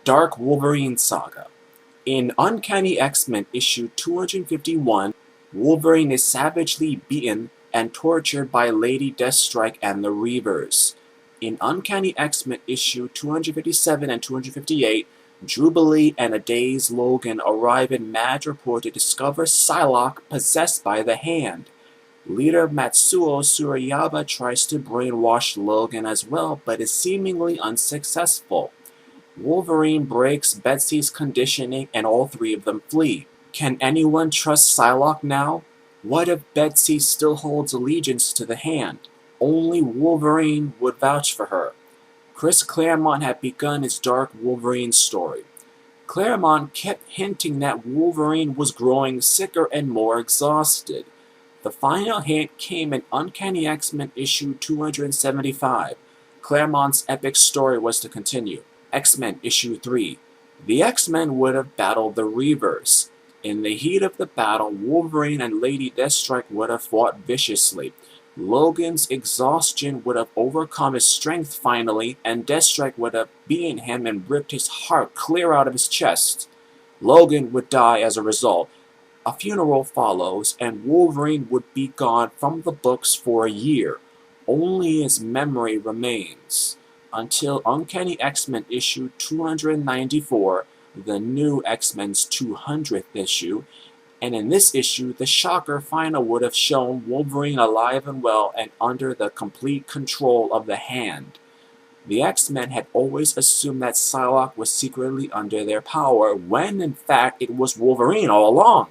Dark Wolverine Saga. In Uncanny X-Men issue 251, Wolverine is savagely beaten and tortured by Lady Deathstrike and the Reavers. In Uncanny X-Men issue 257 and 258, Jubilee and a dazed Logan arrive in Madripoor to discover Psylocke possessed by the Hand. Leader Matsuo Surayaba tries to brainwash Logan as well, but is seemingly unsuccessful. Wolverine breaks Betsy's conditioning and all three of them flee. Can anyone trust Psylocke now? What if Betsy still holds allegiance to the Hand? Only Wolverine would vouch for her. Chris Claremont had begun his Dark Wolverine story. Claremont kept hinting that Wolverine was growing sicker and more exhausted. The final hint came in Uncanny X-Men issue 275. Claremont's epic story was to continue. X-Men issue 3. The X-Men would have battled the Reavers. In the heat of the battle, Wolverine and Lady Deathstrike would have fought viciously. Logan's exhaustion would have overcome his strength finally, and Deathstrike would have beaten him and ripped his heart clear out of his chest. Logan would die as a result. A funeral follows, and Wolverine would be gone from the books for a year. Only his memory remains. Until Uncanny X-Men issue 294, the new X-Men's 200th issue, and in this issue, the Shocker final would have shown Wolverine alive and well and under the complete control of the Hand. The X-Men had always assumed that Psylocke was secretly under their power, when in fact it was Wolverine all along.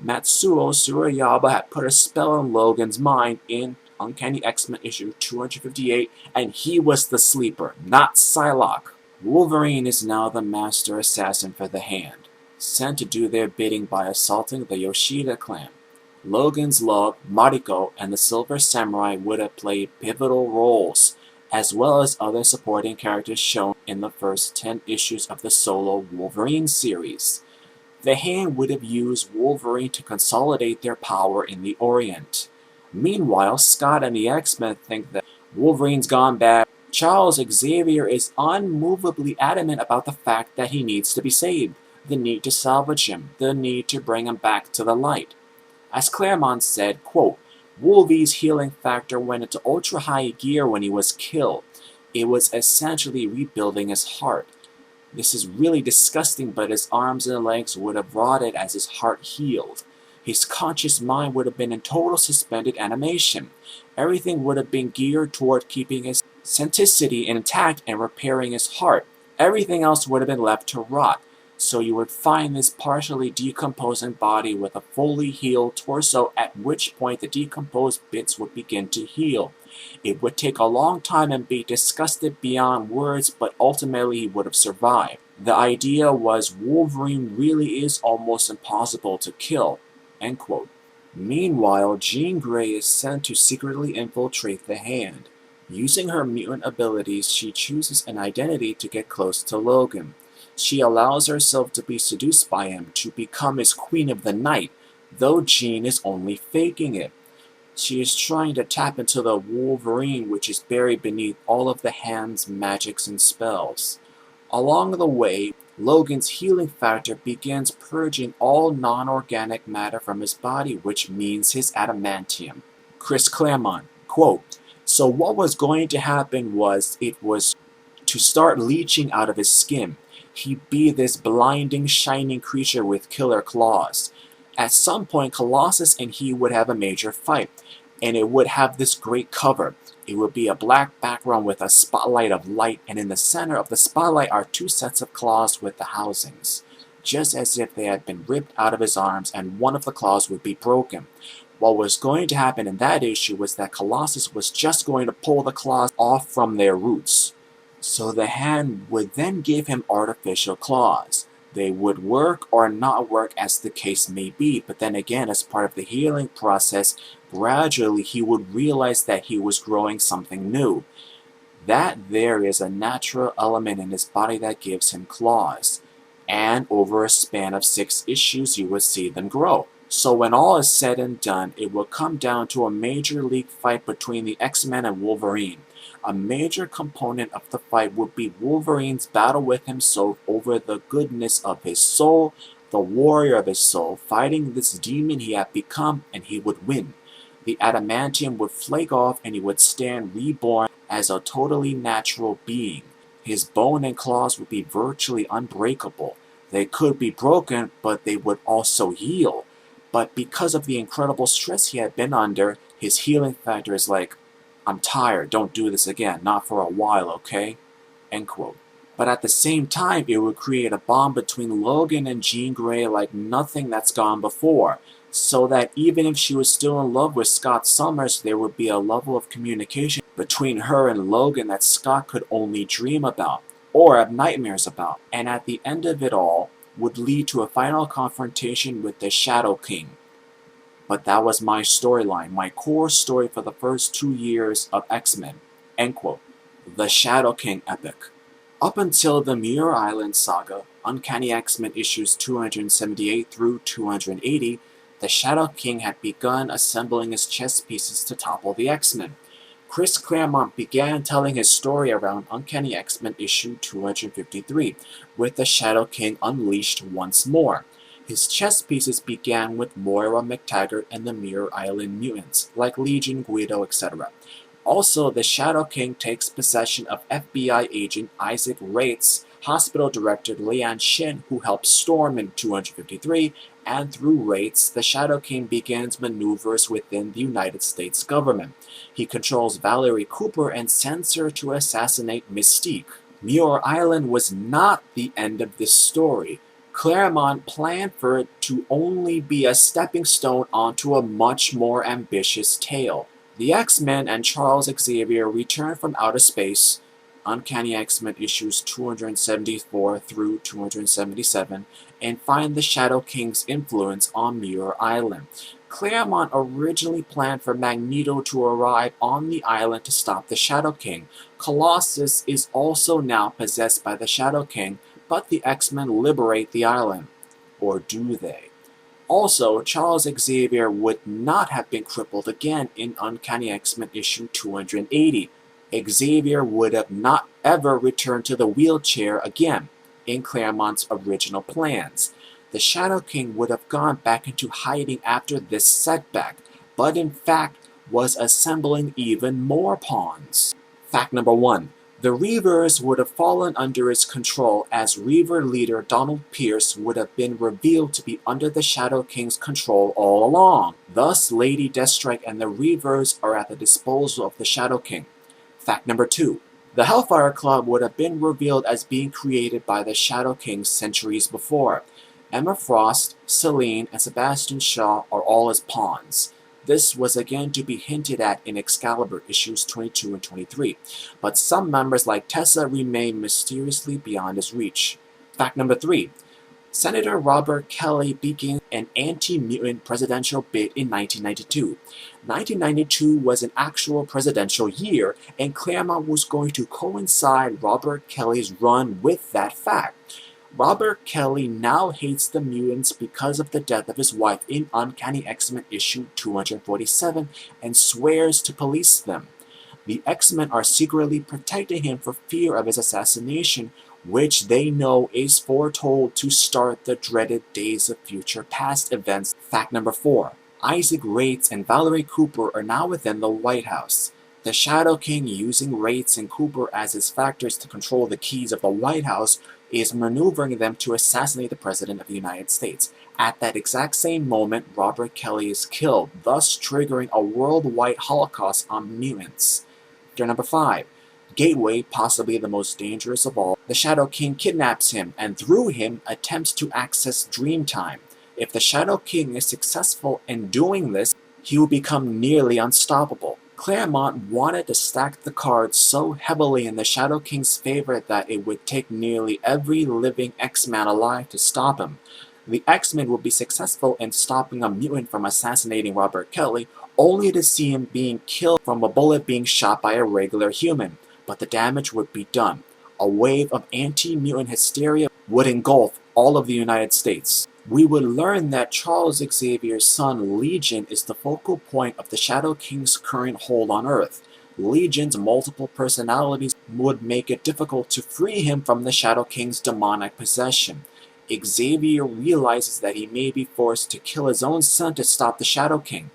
Matsuo Surayaba had put a spell on Logan's mind in Uncanny X-Men issue 258, and he was the sleeper, not Psylocke. Wolverine is now the master assassin for the Hand, sent to do their bidding by assaulting the Yoshida clan. Logan's love, Mariko, and the Silver Samurai would have played pivotal roles, as well as other supporting characters shown in the first 10 issues of the solo Wolverine series. The Hand would have used Wolverine to consolidate their power in the Orient. Meanwhile, Scott and the X-Men think that Wolverine's gone bad. Charles Xavier is unmovably adamant about the fact that he needs to be saved, the need to salvage him, the need to bring him back to the light. As Claremont said, quote, Wolvie's healing factor went into ultra-high gear when he was killed. It was essentially rebuilding his heart. This is really disgusting, but his arms and legs would have rotted as his heart healed. His conscious mind would have been in total suspended animation. Everything would have been geared toward keeping his centricity intact and repairing his heart. Everything else would have been left to rot. So you would find this partially decomposing body with a fully healed torso, at which point the decomposed bits would begin to heal. It would take a long time and be disgusted beyond words, but ultimately he would have survived. The idea was Wolverine really is almost impossible to kill. End quote. Meanwhile, Jean Grey is sent to secretly infiltrate the Hand. Using her mutant abilities, she chooses an identity to get close to Logan. She allows herself to be seduced by him to become his Queen of the Night, though Jean is only faking it. She is trying to tap into the Wolverine which is buried beneath all of the Hand's magics and spells. Along the way, Logan's healing factor begins purging all non-organic matter from his body, which means his adamantium. Chris Claremont, quote, so what was going to happen was it was to start leaching out of his skin. He'd be this blinding, shining creature with killer claws. At some point, Colossus and he would have a major fight, and it would have this great cover. It would be a black background with a spotlight of light, and in the center of the spotlight are two sets of claws with the housings, just as if they had been ripped out of his arms, and one of the claws would be broken. What was going to happen in that issue was that Colossus was just going to pull the claws off from their roots. So the Hand would then give him artificial claws. They would work or not work as the case may be, but then again, as part of the healing process, gradually he would realize that he was growing something new. That there is a natural element in his body that gives him claws. And over a span of 6 issues, you would see them grow. So when all is said and done, it will come down to a major league fight between the X-Men and Wolverine. A major component of the fight would be Wolverine's battle with himself over the goodness of his soul, the warrior of his soul, fighting this demon he had become, and he would win. The adamantium would flake off and he would stand reborn as a totally natural being. His bone and claws would be virtually unbreakable. They could be broken, but they would also heal. But because of the incredible stress he had been under, his healing factor is like, I'm tired, don't do this again, not for a while, okay? End quote. But at the same time, it would create a bond between Logan and Jean Grey like nothing that's gone before, so that even if she was still in love with Scott Summers, there would be a level of communication between her and Logan that Scott could only dream about, or have nightmares about, and at the end of it all, would lead to a final confrontation with the Shadow King. But that was my storyline, my core story for the first 2 years of X-Men. End quote. The Shadow King epic. Up until the Muir Island saga, Uncanny X-Men issues 278 through 280, the Shadow King had begun assembling his chess pieces to topple the X-Men. Chris Claremont began telling his story around Uncanny X-Men issue 253, with the Shadow King unleashed once more. His chess pieces began with Moira McTaggart and the Muir Island mutants, like Legion, Guido, etc. Also, the Shadow King takes possession of FBI agent Isaac Rate's hospital director Lian Shin, who helps Storm in 253, and through Rates, the Shadow King begins maneuvers within the United States government. He controls Valerie Cooper and sends her to assassinate Mystique. Muir Island was not the end of this story. Claremont planned for it to only be a stepping stone onto a much more ambitious tale. The X-Men and Charles Xavier return from outer space, Uncanny X-Men issues 274 through 277, and find the Shadow King's influence on Muir Island. Claremont originally planned for Magneto to arrive on the island to stop the Shadow King. Colossus is also now possessed by the Shadow King, but the X-Men liberate the island. Or do they? Also, Charles Xavier would not have been crippled again in Uncanny X-Men issue 280. Xavier would have not ever returned to the wheelchair again in Claremont's original plans. The Shadow King would have gone back into hiding after this setback, but in fact was assembling even more pawns. Fact number 1. The Reavers would have fallen under his control, as Reaver leader Donald Pierce would have been revealed to be under the Shadow King's control all along. Thus, Lady Deathstrike and the Reavers are at the disposal of the Shadow King. Fact number 2. The Hellfire Club would have been revealed as being created by the Shadow King centuries before. Emma Frost, Selene, and Sebastian Shaw are all his pawns. This was again to be hinted at in Excalibur issues 22 and 23, but some members like Tessa remain mysteriously beyond his reach. Fact number 3. Senator Robert Kelly began an anti-mutant presidential bid in 1992. 1992 was an actual presidential year, and Claremont was going to coincide Robert Kelly's run with that fact. Robert Kelly now hates the mutants because of the death of his wife in Uncanny X-Men issue 247 and swears to police them. The X-Men are secretly protecting him for fear of his assassination, which they know is foretold to start the dreaded Days of Future Past events. Fact number 4. Isaac Rates and Valerie Cooper are now within the White House. The Shadow King, using Rates and Cooper as his factors to control the keys of the White House, is maneuvering them to assassinate the President of the United States. At that exact same moment, Robert Kelly is killed, thus triggering a worldwide holocaust on mutants. Factor number 5. Gateway, possibly the most dangerous of all, the Shadow King kidnaps him and through him attempts to access Dreamtime. If the Shadow King is successful in doing this, he will become nearly unstoppable. Claremont wanted to stack the cards so heavily in the Shadow King's favor that it would take nearly every living X-Man alive to stop him. The X-Men would be successful in stopping a mutant from assassinating Robert Kelly, only to see him being killed from a bullet being shot by a regular human. But the damage would be done. A wave of anti-mutant hysteria would engulf all of the United States. We would learn that Charles Xavier's son Legion is the focal point of the Shadow King's current hold on Earth. Legion's multiple personalities would make it difficult to free him from the Shadow King's demonic possession. Xavier realizes that he may be forced to kill his own son to stop the Shadow King.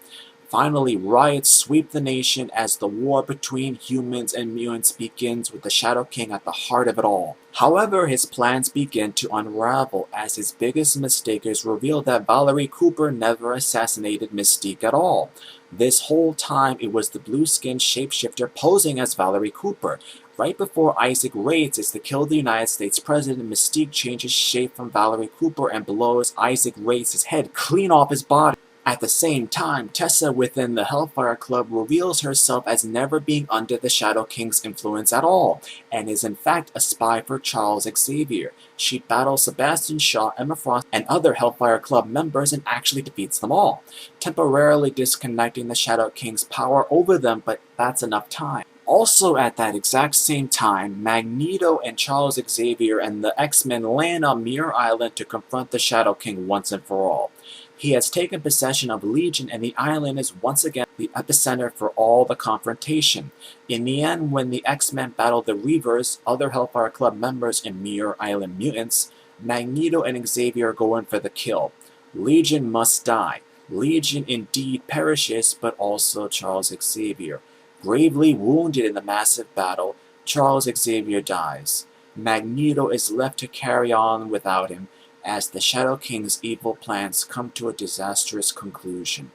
Finally, riots sweep the nation as the war between humans and mutants begins, with the Shadow King at the heart of it all. However, his plans begin to unravel as his biggest mistakers reveal that Valerie Cooper never assassinated Mystique at all. This whole time it was the blue-skinned shapeshifter posing as Valerie Cooper. Right before Isaac Raids is to kill the United States President, Mystique changes shape from Valerie Cooper and blows Isaac Raids' head clean off his body. At the same time, Tessa within the Hellfire Club reveals herself as never being under the Shadow King's influence at all, and is in fact a spy for Charles Xavier. She battles Sebastian Shaw, Emma Frost, and other Hellfire Club members and actually defeats them all, temporarily disconnecting the Shadow King's power over them, but that's enough time. Also at that exact same time, Magneto and Charles Xavier and the X-Men land on Muir Island to confront the Shadow King once and for all. He has taken possession of Legion, and the island is once again the epicenter for all the confrontation. In the end, when the X-Men battle the Reavers, other Hellfire Club members and Muir Island mutants, Magneto and Xavier go in for the kill. Legion must die. Legion indeed perishes, but also Charles Xavier. Gravely wounded in the massive battle, Charles Xavier dies. Magneto is left to carry on without him, as the Shadow King's evil plans come to a disastrous conclusion.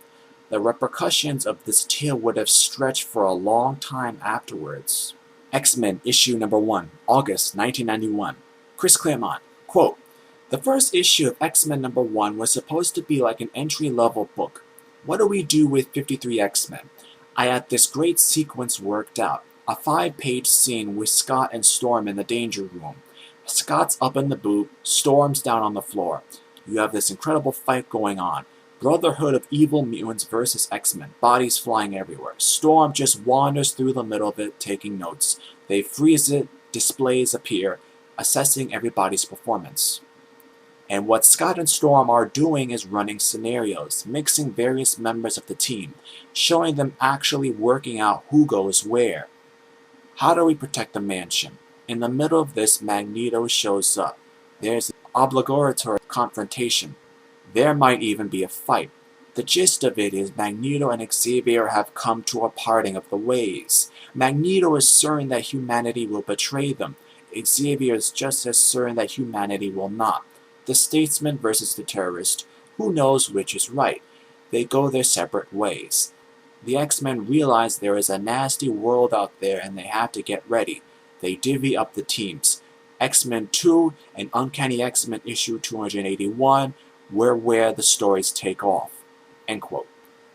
The repercussions of this tale would have stretched for a long time afterwards. X-Men issue number 1, August 1991. Chris Claremont, quote, "The first issue of X-Men number 1 was supposed to be like an entry-level book. What do we do with 53 X-Men? I had this great sequence worked out, a 5-page scene with Scott and Storm in the danger room. Scott's up in the booth, Storm's down on the floor. You have this incredible fight going on. Brotherhood of evil mutants versus X-Men, bodies flying everywhere. Storm just wanders through the middle of it, taking notes. They freeze it, displays appear, assessing everybody's performance. And what Scott and Storm are doing is running scenarios, mixing various members of the team, showing them actually working out who goes where. How do we protect the mansion? In the middle of this, Magneto shows up. There's an obligatory confrontation. There might even be a fight. The gist of it is Magneto and Xavier have come to a parting of the ways. Magneto is certain that humanity will betray them. Xavier is just as certain that humanity will not. The statesman versus the terrorist. Who knows which is right? They go their separate ways. The X-Men realize there is a nasty world out there and they have to get ready. They divvy up the teams. X-Men 2 and Uncanny X-Men issue 281 were where the stories take off." End quote.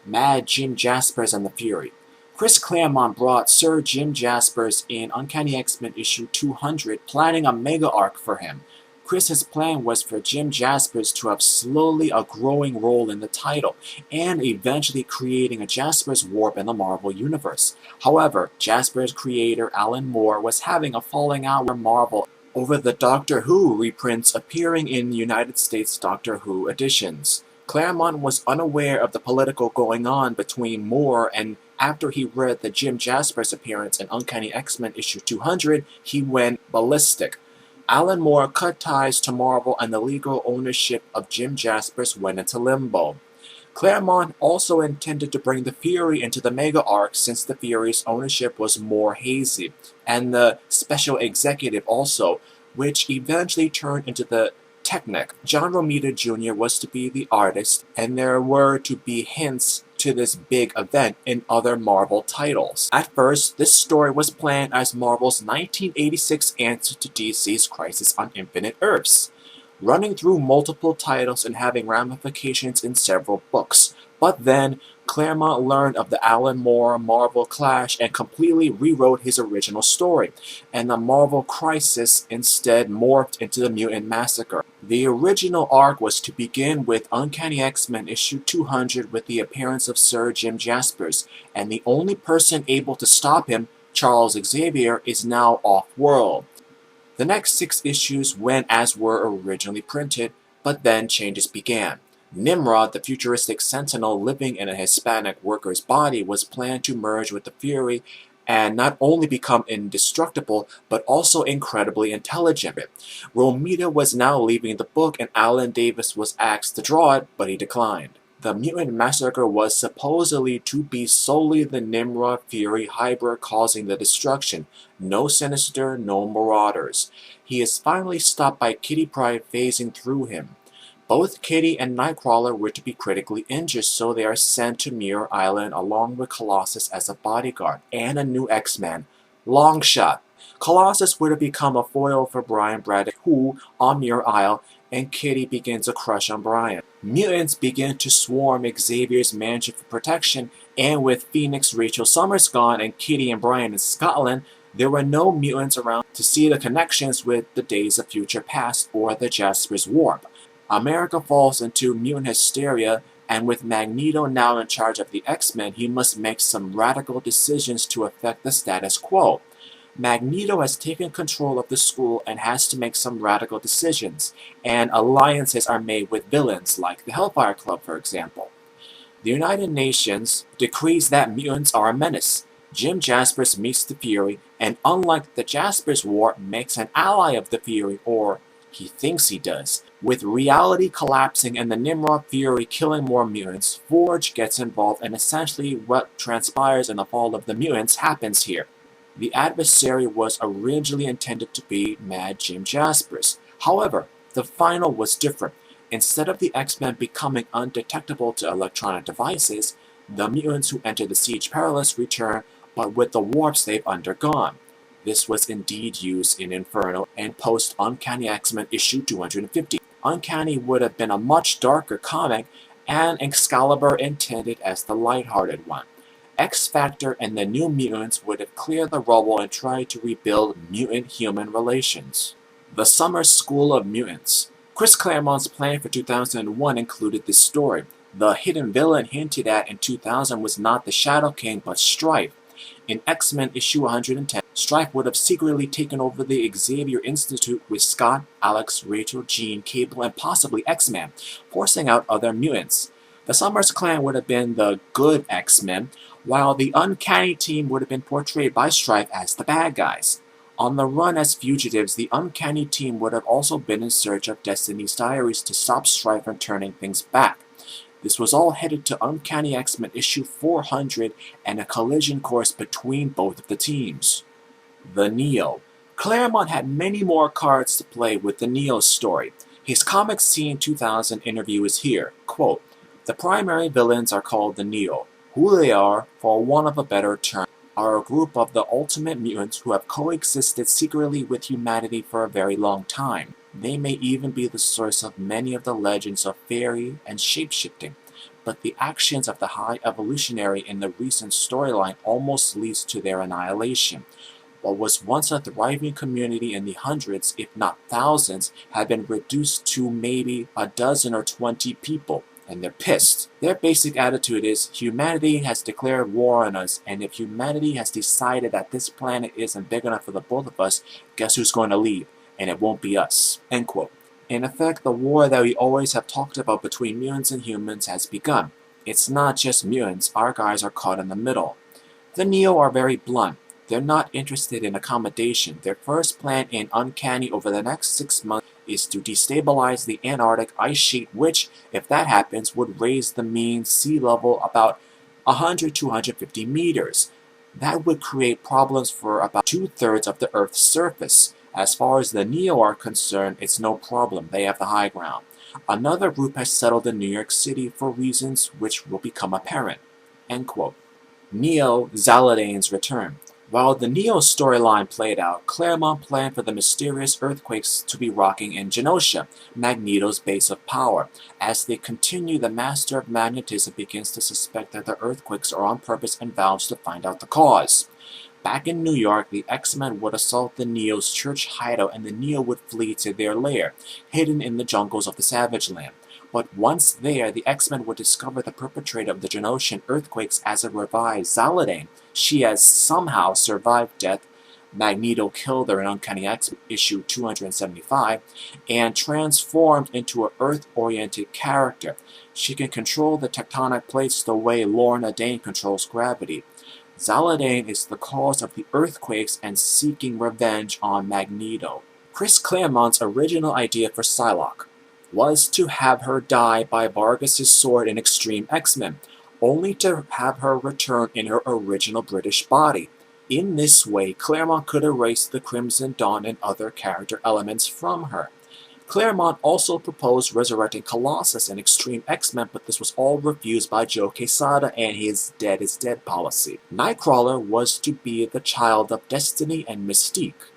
Mad Jim Jaspers and the Fury. Chris Claremont brought Sir Jim Jaspers in Uncanny X-Men issue 200, planning a mega arc for him. Chris's plan was for Jim Jaspers to have slowly a growing role in the title, and eventually creating a Jaspers warp in the Marvel Universe. However, Jaspers creator Alan Moore was having a falling out with Marvel over the Doctor Who reprints appearing in United States Doctor Who editions. Claremont was unaware of the political going on between Moore, and after he read the Jim Jaspers appearance in Uncanny X-Men issue 200, he went ballistic. Alan Moore cut ties to Marvel, and the legal ownership of Jim Jaspers went into limbo. Claremont also intended to bring the Fury into the Mega Arc, since the Fury's ownership was more hazy, and the special executive also, which eventually turned into the Technic. John Romita Jr. was to be the artist, and there were to be hints to this big event in other Marvel titles. At first, this story was planned as Marvel's 1986 answer to DC's Crisis on Infinite Earths, running through multiple titles and having ramifications in several books. But then, Claremont learned of the Alan Moore-Marvel clash and completely rewrote his original story, and the Marvel Crisis instead morphed into the Mutant Massacre. The original arc was to begin with Uncanny X-Men issue 200 with the appearance of Sir Jim Jaspers, and the only person able to stop him, Charles Xavier, is now off-world. The next 6 issues went as were originally printed, But then changes began. Nimrod, the futuristic sentinel living in a Hispanic worker's body, was planned to merge with the Fury and not only become indestructible, but also incredibly intelligent. Romita was now leaving the book and Alan Davis was asked to draw it, but he declined. The mutant massacre was supposedly to be solely the Nimrod Fury hybrid causing the destruction. No Sinister, no Marauders. He is finally stopped by Kitty Pryde phasing through him. Both Kitty and Nightcrawler were to be critically injured, so they are sent to Muir Island along with Colossus as a bodyguard and a new X-Man, Longshot. Colossus would have become a foil for Brian Braddock, who, on Muir Isle, and Kitty begins a crush on Brian. Mutants begin to swarm Xavier's mansion for protection, and with Phoenix Rachel Summers gone and Kitty and Brian in Scotland, there were no mutants around to see the connections with the Days of Future Past or the Jaspers Warp. America falls into mutant hysteria, and with Magneto now in charge of the X-Men, he must make some radical decisions to affect the status quo. Magneto has taken control of the school and has to make some radical decisions, and alliances are made with villains, like the Hellfire Club, for example. The United Nations decrees that mutants are a menace. Jim Jaspers meets the Fury, and unlike the Jaspers War, makes an ally of the Fury, or he thinks he does. With reality collapsing and the Nimrod Fury killing more mutants, Forge gets involved, and essentially what transpires in the fall of the mutants happens here. The adversary was originally intended to be Mad Jim Jaspers. However, the final was different. Instead of the X-Men becoming undetectable to electronic devices, the mutants who enter the Siege Perilous return, but with the warps they've undergone. This was indeed used in Inferno and post-Uncanny X-Men issue 250. Uncanny would have been a much darker comic, and Excalibur intended as the lighthearted one. X-Factor and the New Mutants would have cleared the rubble and tried to rebuild mutant-human relations. The Summer School of Mutants. Chris Claremont's plan for 2001 included this story. The hidden villain hinted at in 2000 was not the Shadow King, but Strife. In X-Men issue 110, Strife would have secretly taken over the Xavier Institute with Scott, Alex, Rachel, Jean, Cable, and possibly X-Man, forcing out other mutants. The Summers clan would have been the good X-Men, while the Uncanny team would have been portrayed by Strife as the bad guys. On the run as fugitives, the Uncanny team would have also been in search of Destiny's Diaries to stop Strife from turning things back. This was all headed to Uncanny X-Men issue 400 and a collision course between both of the teams. The Neo. Claremont had many more cards to play with the Neo story. His Comic Scene 2000 interview is here. Quote, "The primary villains are called the Neo. Who they are, for want of a better term, are a group of the ultimate mutants who have coexisted secretly with humanity for a very long time. They may even be the source of many of the legends of fairy and shapeshifting, but the actions of the High Evolutionary in the recent storyline almost leads to their annihilation. What was once a thriving community in the hundreds, if not thousands, had been reduced to maybe a dozen or 20 people, and they're pissed. Their basic attitude is, humanity has declared war on us, and if humanity has decided that this planet isn't big enough for the both of us, guess who's going to leave? And it won't be us." End quote. In effect, the war that we always have talked about between mutants and humans has begun. It's not just mutants, our guys are caught in the middle. The Neo are very blunt. They're not interested in accommodation. Their first plan in Uncanny over the next 6 months is to destabilize the Antarctic ice sheet, which, if that happens, would raise the mean sea level about 100 to 150 meters. That would create problems for about 2/3 of the Earth's surface. As far as the Neo are concerned, it's no problem. They have the high ground. Another group has settled in New York City for reasons which will become apparent. End quote. Neo Zaladain's return. While the Neo storyline played out, Claremont planned for the mysterious earthquakes to be rocking in Genosha, Magneto's base of power. As they continue, the Master of Magnetism begins to suspect that the earthquakes are on purpose and vows to find out the cause. Back in New York, the X-Men would assault the Neo's church hideout and the Neo would flee to their lair, hidden in the jungles of the Savage Land. But once there, the X-Men would discover the perpetrator of the Genosian earthquakes as a revived Zaladain. She has somehow survived death, Magneto killed her in Uncanny X issue 275, and transformed into an Earth-oriented character. She can control the tectonic plates the way Lorna Dane controls gravity. Zaladane is the cause of the earthquakes and seeking revenge on Magneto. Chris Claremont's original idea for Psylocke was to have her die by Vargas's sword in Xtreme X-Men, only to have her return in her original British body. In this way, Claremont could erase the Crimson Dawn and other character elements from her. Claremont also proposed resurrecting Colossus in Xtreme X-Men, but this was all refused by Joe Quesada and his dead is dead policy. Nightcrawler was to be the child of Destiny and Mystique.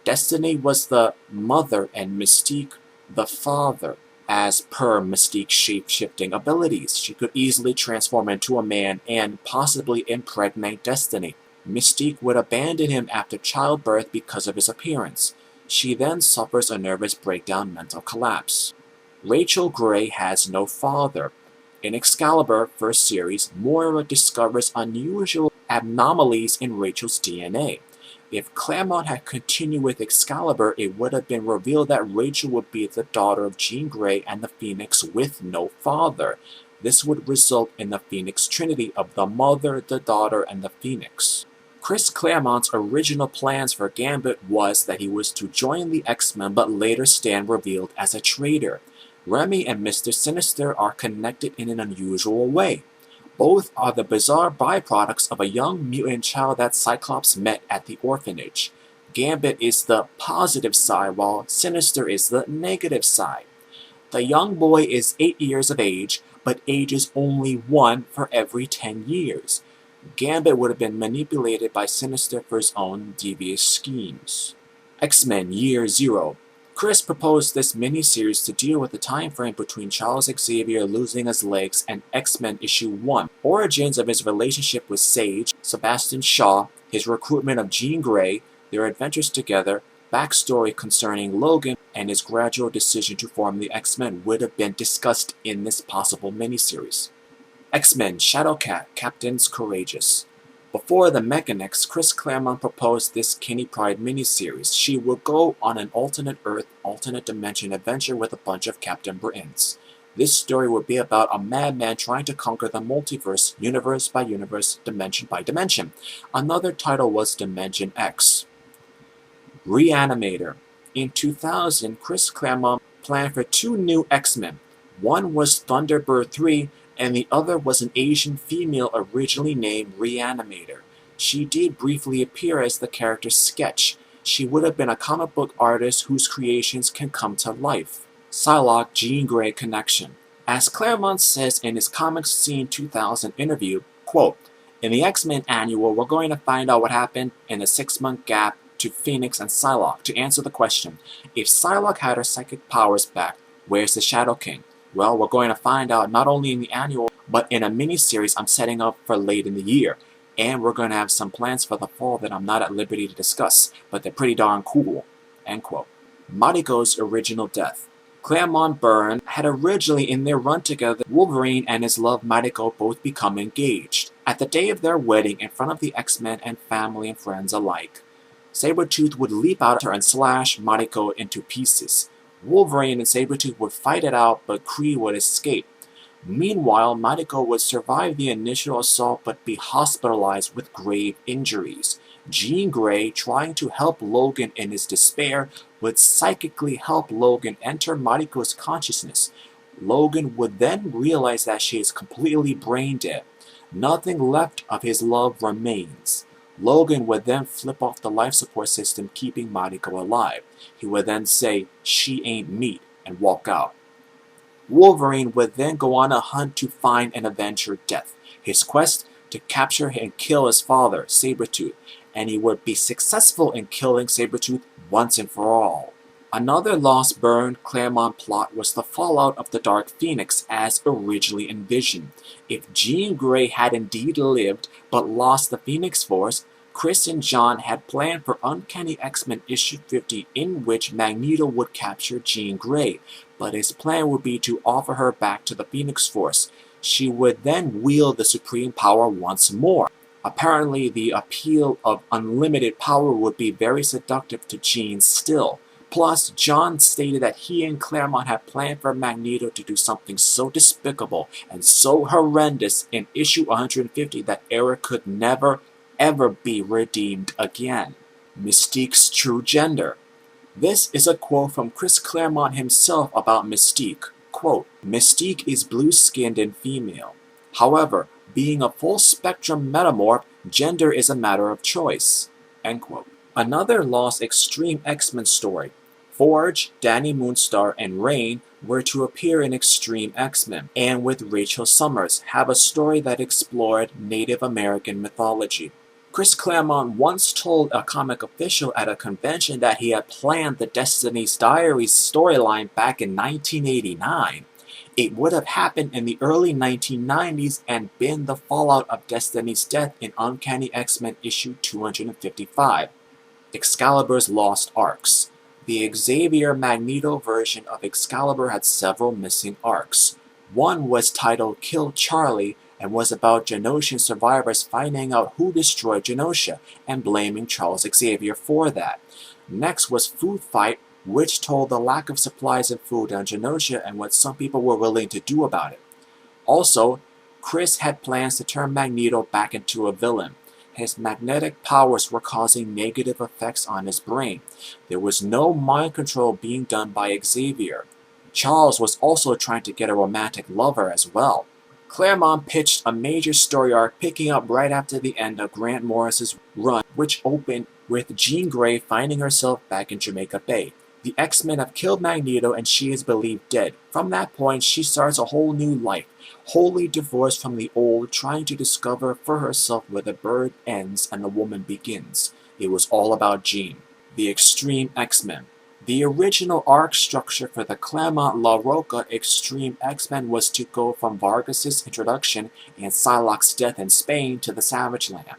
Destiny was the mother and Mystique the father. As per Mystique's shape-shifting abilities, she could easily transform into a man and possibly impregnate Destiny. Mystique would abandon him after childbirth because of his appearance. She then suffers a nervous breakdown mental collapse. Rachel Grey has no father. In Excalibur first series, Moira discovers unusual anomalies in Rachel's DNA. If Claremont had continued with Excalibur, it would have been revealed that Rachel would be the daughter of Jean Grey and the Phoenix with no father. This would result in the Phoenix Trinity of the Mother, the Daughter, and the Phoenix. Chris Claremont's original plans for Gambit was that he was to join the X-Men but later stand revealed as a traitor. Remy and Mr. Sinister are connected in an unusual way. Both are the bizarre byproducts of a young mutant child that Cyclops met at the orphanage. Gambit is the positive side while Sinister is the negative side. The young boy is 8 years of age, but ages only 1 for every 10 years. Gambit would have been manipulated by Sinister for his own devious schemes. X-Men Year Zero. Chris proposed this miniseries to deal with the time frame between Charles Xavier losing his legs and X-Men issue 1, origins of his relationship with Sage, Sebastian Shaw, his recruitment of Jean Grey, their adventures together, backstory concerning Logan, and his gradual decision to form the X-Men would have been discussed in this possible miniseries. X-Men Shadowcat, Captains Courageous. Before the Mechanics, Chris Claremont proposed this Kinney Pride miniseries. She would go on an alternate Earth, alternate dimension adventure with a bunch of Captain Britons. This story would be about a madman trying to conquer the multiverse, universe by universe, dimension by dimension. Another title was Dimension X. Reanimator. In 2000, Chris Claremont planned for 2 new X-Men. One was Thunderbird 3, and the other was an Asian female originally named Reanimator. She did briefly appear as the character Sketch. She would have been a comic book artist whose creations can come to life. Psylocke Jean Grey connection. As Claremont says in his Comics Scene 2000 interview, quote, "In the X-Men annual, we're going to find out what happened in the 6-month gap to Phoenix and Psylocke to answer the question, if Psylocke had her psychic powers back, where's the Shadow King? Well, we're going to find out not only in the annual, but in a mini-series I'm setting up for late in the year. And we're going to have some plans for the fall that I'm not at liberty to discuss, but they're pretty darn cool." End quote. Mariko's original death. Claremont Byrne had originally in their run together Wolverine and his love Mariko both become engaged. At the day of their wedding, in front of the X-Men and family and friends alike, Sabretooth would leap out at her and slash Mariko into pieces. Wolverine and Sabretooth would fight it out, but Kree would escape. Meanwhile, Mariko would survive the initial assault but be hospitalized with grave injuries. Jean Grey, trying to help Logan in his despair, would psychically help Logan enter Mariko's consciousness. Logan would then realize that she is completely brain dead. Nothing left of his love remains. Logan would then flip off the life support system, keeping Mariko alive. He would then say, "She ain't meat," and walk out. Wolverine would then go on a hunt to find and avenge her death. His quest to capture and kill his father, Sabretooth, and he would be successful in killing Sabretooth once and for all. Another lost Byrne Claremont plot was the fallout of the Dark Phoenix as originally envisioned. If Jean Grey had indeed lived but lost the Phoenix Force, Chris and John had planned for Uncanny X-Men issue 50 in which Magneto would capture Jean Grey, but his plan would be to offer her back to the Phoenix Force. She would then wield the supreme power once more. Apparently, the appeal of unlimited power would be very seductive to Jean still. Plus, John stated that he and Claremont had planned for Magneto to do something so despicable and so horrendous in issue 150 that Eric could never, ever be redeemed again. Mystique's true gender. This is a quote from Chris Claremont himself about Mystique. Quote, Mystique is blue-skinned and female. However, being a full-spectrum metamorph, gender is a matter of choice. End quote. Another lost Xtreme X-Men story. Forge, Danny Moonstar, and Reign were to appear in Xtreme X-Men, and with Rachel Summers, have a story that explored Native American mythology. Chris Claremont once told a comic official at a convention that he had planned the Destiny's Diaries storyline back in 1989. It would have happened in the early 1990s and been the fallout of Destiny's death in Uncanny X-Men issue 255. Excalibur's Lost Arcs. The Xavier Magneto version of Excalibur had several missing arcs. One was titled Kill Charlie and was about Genosian survivors finding out who destroyed Genosha and blaming Charles Xavier for that. Next was Food Fight, which told the lack of supplies of food on Genosha and what some people were willing to do about it. Also, Chris had plans to turn Magneto back into a villain. His magnetic powers were causing negative effects on his brain. There was no mind control being done by Xavier. Charles was also trying to get a romantic lover as well. Claremont pitched a major story arc picking up right after the end of Grant Morris's run, which opened with Jean Grey finding herself back in Jamaica Bay. The X-Men have killed Magneto and she is believed dead. From that point, she starts a whole new life, wholly divorced from the old, trying to discover for herself where the bird ends and the woman begins. It was all about Jean. The Xtreme X-Men. The original arc structure for the Claremont La Roca Xtreme X-Men was to go from Vargas's introduction and Psylocke's death in Spain to the Savage Land.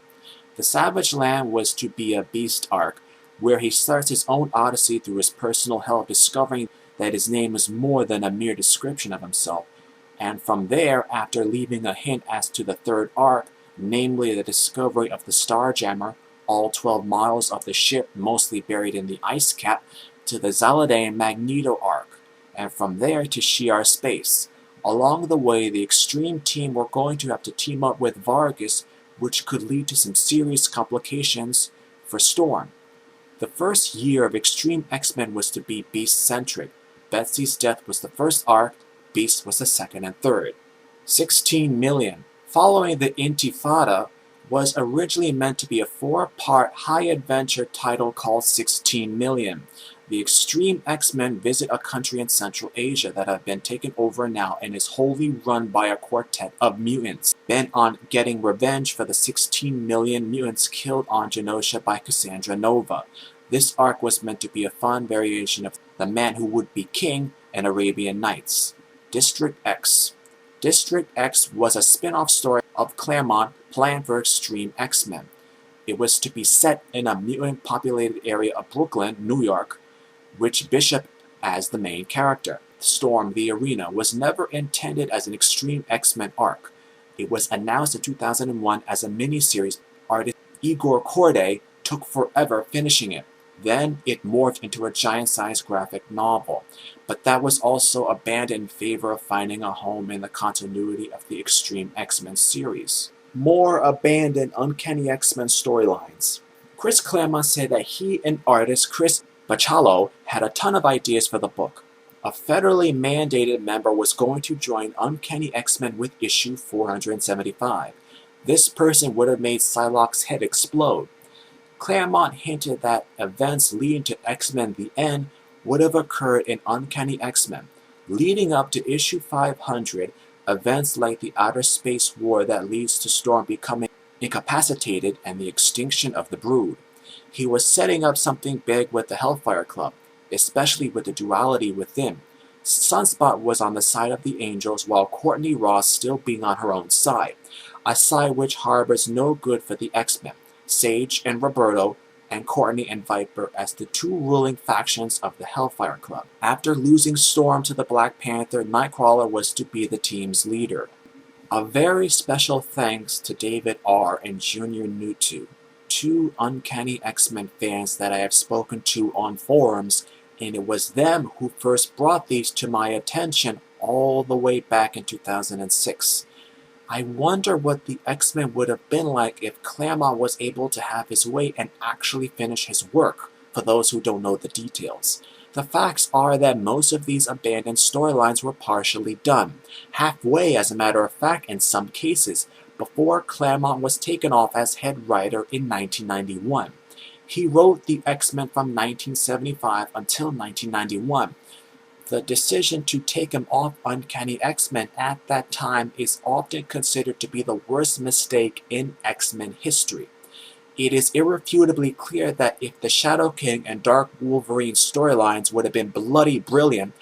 The Savage Land was to be a Beast arc, where he starts his own odyssey through his personal hell, discovering that his name is more than a mere description of himself. And from there, after leaving a hint as to the third arc, namely the discovery of the Starjammer, all 12 models of the ship mostly buried in the ice cap, to the Zaladan Magneto arc, and from there to Shi'ar Space. Along the way, the Xtreme team were going to have to team up with Vargas, which could lead to some serious complications for Storm. The first year of Xtreme X-Men was to be Beast-centric. Betsy's death was the first arc, Beast was the second and third. 16 Million. Following the Intifada, was originally meant to be a 4-part high-adventure title called 16 Million. The Xtreme X-Men visit a country in Central Asia that have been taken over now and is wholly run by a quartet of mutants, bent on getting revenge for the 16 million mutants killed on Genosha by Cassandra Nova. This arc was meant to be a fun variation of The Man Who Would Be King and Arabian Nights. District X. District X was a spin-off story of Claremont planned for Xtreme X-Men. It was to be set in a mutant-populated area of Brooklyn, New York, which Bishop as the main character. Storm the Arena was never intended as an Xtreme X-Men arc. It was announced in 2001 as a miniseries. Artist Igor Corday took forever finishing it. Then it morphed into a giant-sized graphic novel, but that was also abandoned in favor of finding a home in the continuity of the Xtreme X-Men series. More abandoned Uncanny X-Men storylines. Chris Claremont said that he and artist Chris Bachalo had a ton of ideas for the book. A federally mandated member was going to join Uncanny X-Men with issue 475. This person would have made Psylocke's head explode. Claremont hinted that events leading to X-Men The End would have occurred in Uncanny X-Men. Leading up to issue 500, events like the Outer Space War that leads to Storm becoming incapacitated and the extinction of the Brood. He was setting up something big with the Hellfire Club, especially with the duality within. Sunspot was on the side of the Angels while Courtney Ross still being on her own side, a side which harbors no good for the X-Men, Sage and Roberto, and Courtney and Viper as the two ruling factions of the Hellfire Club. After losing Storm to the Black Panther, Nightcrawler was to be the team's leader. A very special thanks to David R. and Junior Nutu, two Uncanny X-Men fans that I have spoken to on forums, and it was them who first brought these to my attention all the way back in 2006. I wonder what the X-Men would have been like if Claremont was able to have his way and actually finish his work, for those who don't know the details. The facts are that most of these abandoned storylines were partially done, halfway as a matter of fact in some cases, before Claremont was taken off as head writer in 1991. He wrote the X-Men from 1975 until 1991. The decision to take him off Uncanny X-Men at that time is often considered to be the worst mistake in X-Men history. It is irrefutably clear that if the Shadow King and Dark Wolverine storylines would have been bloody brilliant,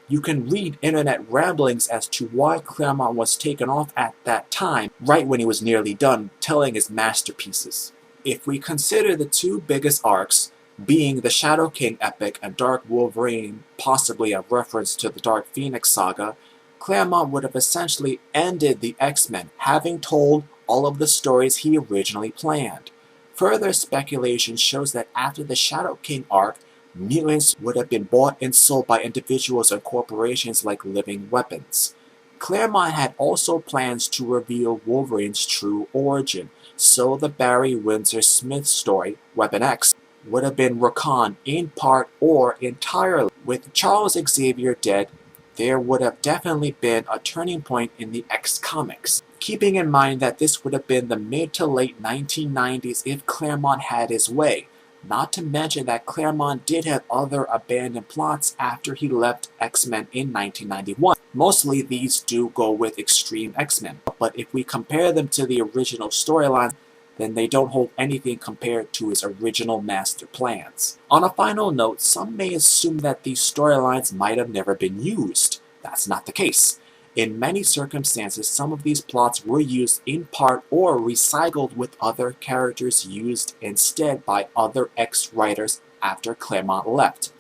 you can read internet ramblings as to why Claremont was taken off at that time, right when he was nearly done telling his masterpieces. If we consider the two biggest arcs, being the Shadow King epic and Dark Wolverine, possibly a reference to the Dark Phoenix saga, Claremont would have essentially ended the X-Men, having told all of the stories he originally planned. Further speculation shows that after the Shadow King arc, mutants would have been bought and sold by individuals and corporations like Living Weapons. Claremont had also plans to reveal Wolverine's true origin, so the Barry Windsor Smith story, Weapon X, would have been reconned in part or entirely. With Charles Xavier dead, there would have definitely been a turning point in the X comics. Keeping in mind that this would have been the mid to late 1990s if Claremont had his way, not to mention that Claremont did have other abandoned plots after he left X-Men in 1991. Mostly these do go with Xtreme X-Men, but if we compare them to the original storylines, then they don't hold anything compared to his original master plans. On a final note, some may assume that these storylines might have never been used. That's not the case. In many circumstances, some of these plots were used in part or recycled with other characters used instead by other X-writers after Claremont left.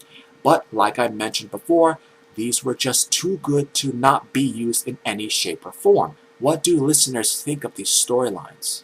But, like I mentioned before, these were just too good to not be used in any shape or form. What do listeners think of these storylines?